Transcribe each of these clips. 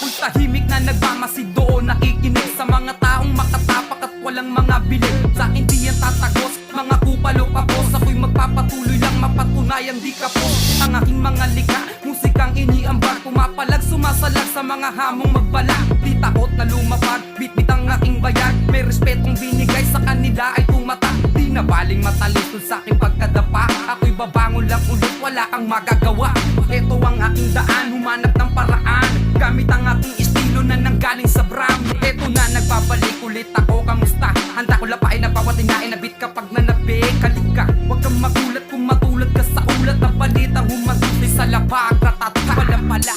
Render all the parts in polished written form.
Ako'y tahimik na nagmamasid doon, nakikinig sa mga taong makatapak at walang mga bilig. Sa akin di yan tatagos, mga kupalo kapos. Ako'y magpapatuloy lang mapatunayan di kapos. Ang aking mga likha, musikang iniambag, pumapalag, sumasalag sa mga hamong magbala. Di takot na lumapag, bitbit ang aking bayag. May respetong binigay sa kanila ay tumata. Di na baling matalisod sa aking pagkadapa. Ako'y babangon lang ulit, wala kang magagawa. Ito ang aking daan, humanap ng paraan. Gamit ang aking estilo na nanggaling sa Bram. Ito na nagbabalik ulit ako, kamusta? Handa ko lapain na bawat inainabit kapag nanabik. Halika, huwag kang magulat kung matulad ka sa ulat na balitang humaguti sa lapag. Ratata, walang pala.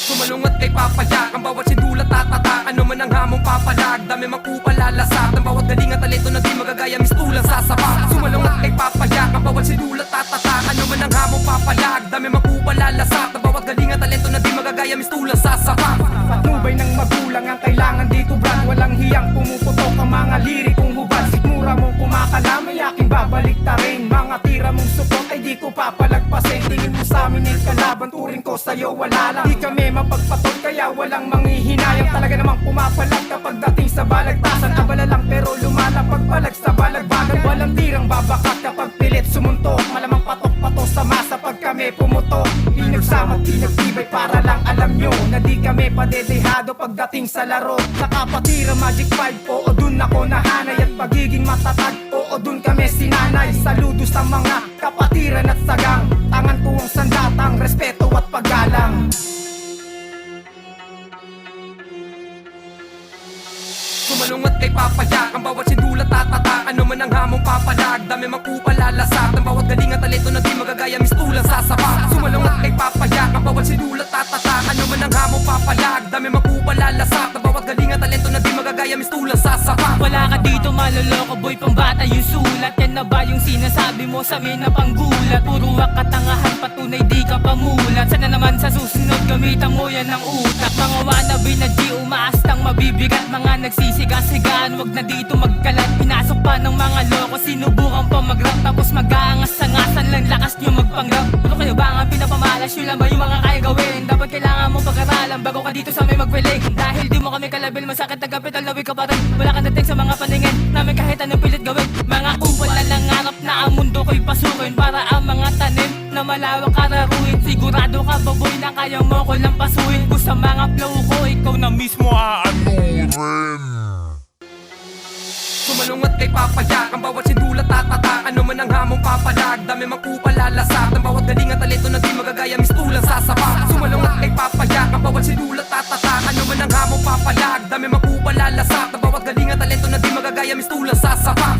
Sumalungat kay papayak, ang bawat sindulat tatatak. Ano man ang hamong papalag, dami magpupalalasat. Ang bawat galing at talento na di magagaya, mistulang sasapak. Sumalungat kay papayak, ang bawat sindulat tatatak. Ano man ang hamong papalag, dami magpupalalasat. Ang bawat galing at talento na di magagaya, mistulang sasapak. Patnubay ng magulang ang kailangan dito brad. Walang hiyang pumuputok ang mga lirikong hubad. Sikmura mong kumakala, may aking babalik ta rin. Mga tira mong support ay di ko papalagpasin. Tingin mo sa amin ay kalaban, turing ko sa'yo wala lang. Di kami mapagpatol kaya walang manghihinayang. Talaga namang pumapalag kapag dating sa balagtasan. Abala lang pero lumalapag palag sa balagbagan. Walang tirang babakat kapag pilit sumuntok. Malamang patok-patok sa masa pag kami pumutok. Di nagsama, di nagtibay para lang alam nyo na di kami padedehado pagdating sa laro. Nakapatira Magic 5, oo dun ako nahanay. At pagiging matatag, oo dun kami sinanay. Saludo sa mga kapatiran at sagang. Tangan ko ang sandatang, respeto at paggalang. Sumalungat kay papayak, ang bawat sindulat tatatak. Ano man ang hamong papalag, dami magpupalalasat. Ang bawat galing at talento na di magagaya, mistulang sasapak. Sumalungat kay papayak, ang bawat sindulat tatatak. Ano man ang hamong papalag, dami magpupalalasat. Ang bawat galing at talento na di magagaya, mistulang sasapak. Wala ka dito maloloko boy, pambata yung sulat. Yan na ba yung sinasabi mo sa amin na panggulat? Puro katangahan, patunay di ka pamulat. Sana naman sa susunod gamitan mo yan ng utak. Mga wannabe na di umaastang mabibigat. Mga nagsisiga-sigaan, wag na dito magkalat. Pinasok pa ng mga loko, sinubukan pa mag-rap. Tapos mag-aangas-angasan lang, lakas nyo magpangrap. Puro kayo ba nga pinapamalas nyo lang ba yung mga kaya gawin? Dapat kailangan mong pag-aralan bago ka dito sa may magpilig. Dahil di mo kami kalabil, masakit na kapital, nawi ka pa rin. Wala kang dating sa mga paningin namin kahit anong pilit gawin. Mga kupal na nangarap na ang mundo ko'y pasukin. Para ang mga tanim na malawak kararuin. Sigurado ka ba boy na kaya mo ko lang pasuin. Kung sa mga flow ko, ikaw na mismo aanurin. Sumalungat kay papayak, ang bawat sindulat tatatak. Ano man ang hamong papalag, dami magpupalalasat. Ang bawat galing at talento na di magagaya, mistulang sasapak. Sumalungat kay papayak, ang bawat sindulat tatatak. Ano man ang hamong papalag, dami magpupalalasat. Ang bawat galing at talento na di magagaya, mistulang sasapak.